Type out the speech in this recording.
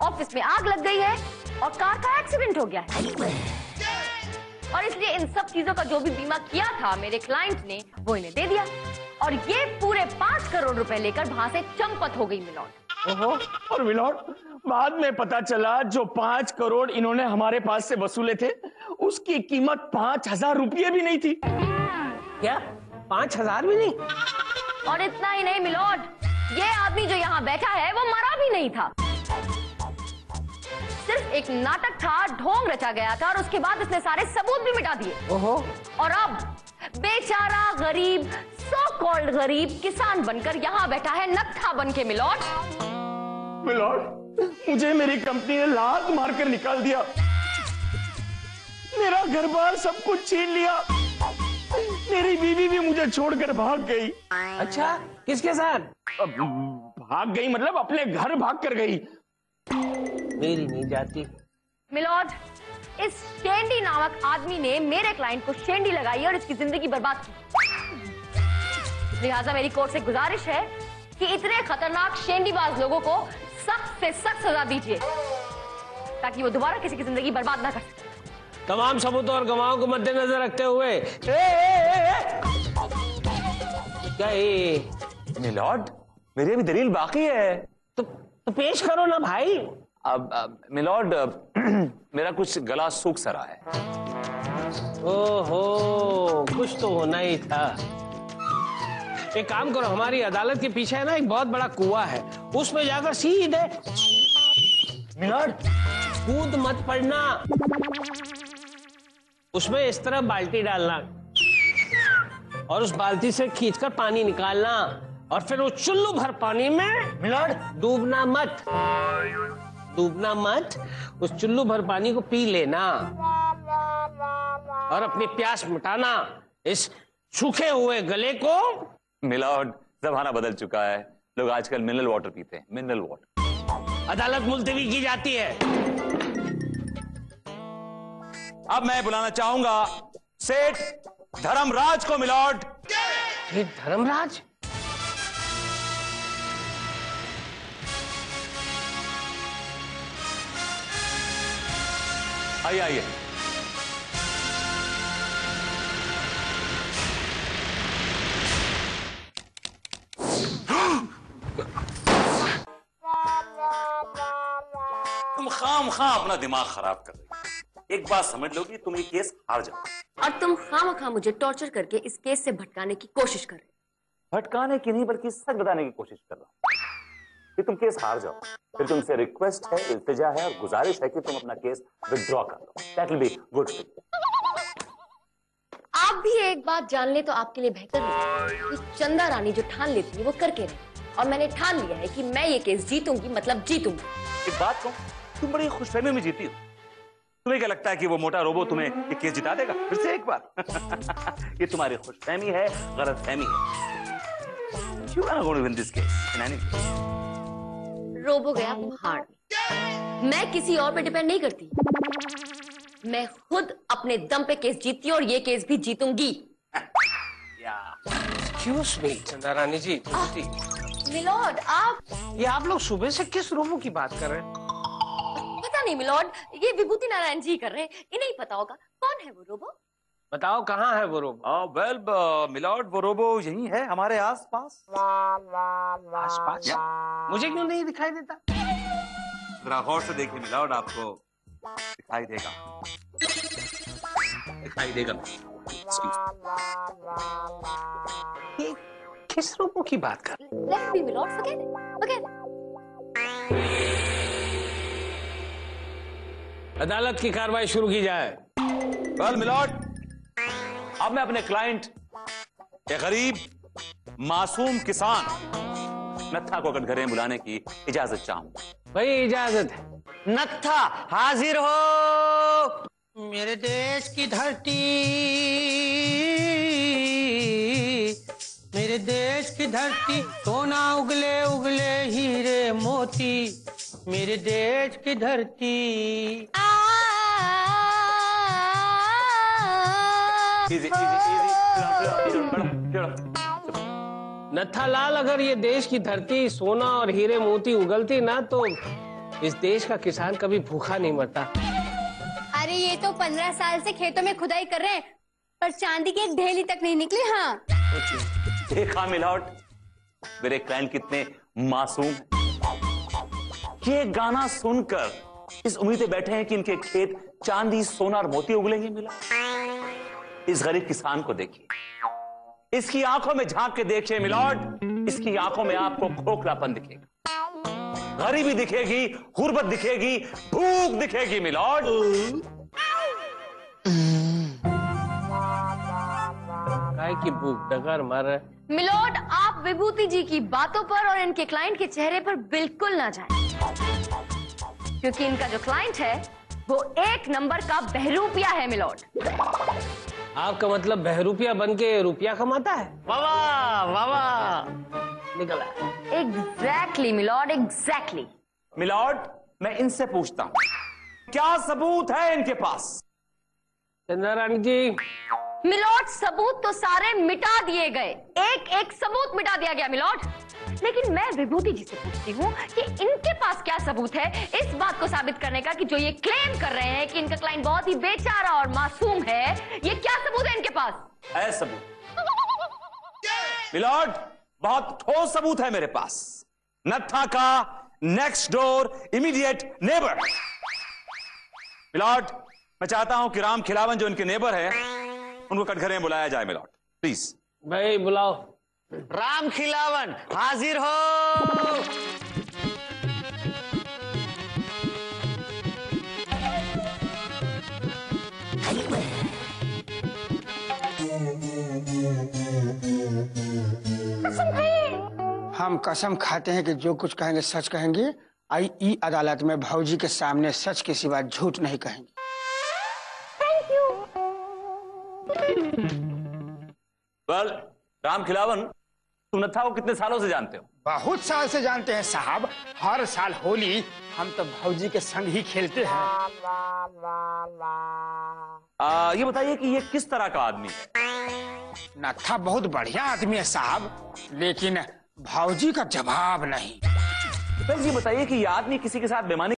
Office में आग लग गई है और कार का एक्सीडेंट हो गया है। और इसलिए इन सब चीजों का जो भी बीमा किया था मेरे क्लाइंट ने, वो इन्हें दे दिया और ये पूरे 5 करोड़ रुपए लेकर वहां से चंपत हो गई मिलॉर्ड। ओहो, और मिलॉर्ड बाद में पता चला जो 5 करोड़ इन्होंने हमारे पास से वसूले थे उसकी कीमत 5,000 रुपये भी नहीं थी। क्या 5,000 भी नहीं? और इतना ही नहीं मिलॉर्ड, ये आदमी जो यहाँ बैठा है वो मरा भी नहीं था, सिर्फ एक नाटक था, ढोंग रचा गया था और उसके बाद इसने सारे सबूत भी मिटा दिए। ओहो। और अब बेचारा गरीब, सो कॉल्ड गरीब किसान बनकर यहाँ बैठा है नत्था बन के मिलॉर्ड। मिलॉर्ड, मुझे मेरी कंपनी ने लात मारकर निकाल दिया, मेरा घर बार सब कुछ छीन लिया, मेरी बीवी भी मुझे छोड़कर भाग गई। अच्छा, किसके साथ? भाग गई मतलब अपने घर भाग कर गई। मेरी नहीं जाती। मिलॉर्ड, इस शेंडी नामक आदमी ने मेरे क्लाइंट को शेंडी लगाई और इसकी जिंदगी बर्बाद की। लिहाजा मेरी कोर्ट से गुजारिश है कि इतने खतरनाक शेंडीबाज लोगों को सख्त से सख्त सजा दीजिए ताकि वो दोबारा किसी की जिंदगी बर्बाद ना कर सके। तमाम सबूतों और गवाहों को मद्देनजर रखते हुए क्या मिलॉर्ड, मेरी अभी दलील बाकी है। तो पेश करो ना भाई। अब मिलॉर्ड, मेरा कुछ गला सूख सा रहा है। ओहो, कुछ तो होना ही था। एक काम करो, हमारी अदालत के पीछे है ना एक बहुत बड़ा कुआं है, उसमें जाकर सीधे मिलॉर्ड, कूद मत पड़ना, उसमें इस तरह बाल्टी डालना और उस बाल्टी से खींचकर पानी निकालना और फिर उस चुल्लू भर पानी में मिलॉर्ड, डूबना मत, डूबना मत, उस चुल्लू भर पानी को पी लेना और अपनी प्यास मिटाना। इस सूखे हुए गले को। मिलॉर्ड, जमाना बदल चुका है, लोग आजकल मिनरल वाटर पीते हैं, मिनरल वाटर। अदालत मुलतवी की जाती है। अब मैं बुलाना चाहूंगा सेठ धर्मराज को। मिलॉर्ड। धर्मराज? आइए आइए। तुम खाम अपना दिमाग खराब कर रही हो। एक बात समझ लो कि तुम ये केस हार जाओ। और तुम खामखा मुझे टॉर्चर करके इस केस से भटकाने की कोशिश कर रहे हो। भटकाने की नहीं बल्कि सच बताने की कोशिश कर रहा हूं कि तुम केस हार जाओ। फिर तुमसे रिक्वेस्ट है, इल्तिजा है और गुजारिश है कि तुम अपना केस विथड्रॉ कर लो। That will be good for you. आप भी एक बात जान ले तो आपके लिए बेहतर होगा कि चंदा रानी जो ठान लेती है वो करके रहे, और मैंने ठान लिया है कि मैं ये केस जीतूंगी, मतलब जीतूंगी। एक बात कहूं, तुम बड़ी खुशफहमी में जीती हो। तुम्हें क्या लगता है कि वो मोटा रोबो तुम्हें ये केस जिता देगा? फिर से एक बार ये तुम्हारी खुशफहमी है, गलतफहमी है। You are going to win this case in any case. Robo गया पहाड़ में। मैं किसी और पे डिपेंड नहीं करती, मैं खुद अपने दम पे केस जीतती हूँ और ये केस भी जीतूंगी। एक्सक्यूज मी चंदा रानी जी। मिलॉर्ड, ये आप लोग सुबह से किस रोबो की बात कर रहे हैं? पता नहीं मिलॉर्ड, ये विभूति नारायण जी कर रहे हैं, इन्हें ही पता होगा कौन है वो रोबो। बताओ कहाँ है वो रोबो? वेल मिलॉर्ड, वो रोबो यही है हमारे आसपास। आसपास? मुझे क्यों नहीं दिखाई देता? जरा गौर से देखिए मिलॉर्ड, आपको दिखाई देगा, दिखाई देगा। ये किस रोबो की बात कर? Let's be milord, forget it. अदालत की कार्रवाई शुरू की जाए। वेल मिलॉर्ड, अब मैं अपने क्लाइंट एक गरीब मासूम किसान नत्था को कटघरे बुलाने की इजाजत चाहूंगा। भाई इजाजत है। नत्था हाजिर हो। मेरे देश की धरती, मेरे देश की धरती, सोना उगले उगले हीरे मोती, मेरे देश की धरती। नत्था लाल, अगर ये देश की धरती सोना और हीरे मोती उगलती ना तो इस देश का किसान कभी भूखा नहीं मरता। अरे ये तो 15 साल से खेतों में खुदाई कर रहे हैं, पर चांदी की एक ढेली तक नहीं निकली। हाँ देखा मिलावट, मेरे क्लाइंट कितने मासूम हैं। ये गाना सुनकर इस उम्मीद पे बैठे हैं कि इनके खेत चांदी, सोना और मोती उगलेंगे। मिला इस गरीब किसान को देखिए, इसकी आंखों में झांक के देखिए मिलॉर्ड, इसकी आंखों में आपको खोखलापन दिखेगा, गरीबी दिखेगी, गुर्बत दिखेगी, भूख दिखेगी मिलॉर्ड। काय की भूख डगर मार रहा है। मिलोड, आप विभूति जी की बातों पर और इनके क्लाइंट के चेहरे पर बिल्कुल ना जाएं, क्योंकि इनका जो क्लाइंट है वो एक नंबर का बहरूपिया है मिलोड। आपका मतलब बहरूपिया बन के रुपया कमाता है? वाह वाह निकला। Exactly milord, exactly. मिलॉर्ड, मैं इनसे पूछता हूं, क्या सबूत है इनके पास? चंद्रारानी जी, मिलोड, सबूत तो सारे मिटा दिए गए, एक एक सबूत मिटा दिया गया मिलोड। लेकिन मैं विभूति जी से पूछती हूँ कि इनके पास क्या सबूत है इस बात को साबित करने का कि जो ये क्लेम कर रहे हैं कि इनका क्लाइंट बहुत ही बेचारा और मासूम है, ये क्या सबूत है इनके पास? है सबूत मिलॉर्ड, बहुत ठोस सबूत है मेरे पास। नत्था का next door immediate neighbour. Milord, मैं चाहता हूं कि राम खिलावन जो इनके नेबर है उनको कटघरे में बुलाया जाए मिलॉर्ड, प्लीज। भाई बुलाओ। राम खिलावन हाजिर हो। हम कसम खाते हैं कि जो कुछ कहेंगे सच कहेंगे। आई अदालत में भौजी के सामने सच के सिवा झूठ नहीं कहेंगे। वेल, राम खिलावन, तुम नत्था को कितने सालों से जानते हो? बहुत साल से जानते हैं साहब। हर साल होली हम तो भौजी के संग ही खेलते हैं। ये बताइए कि ये किस तरह का आदमी है? नत्था बहुत बढ़िया आदमी है साहब, लेकिन भौजी का जवाब नहीं। वेल, ये बताइए कि ये आदमी किसी के साथ बेईमानी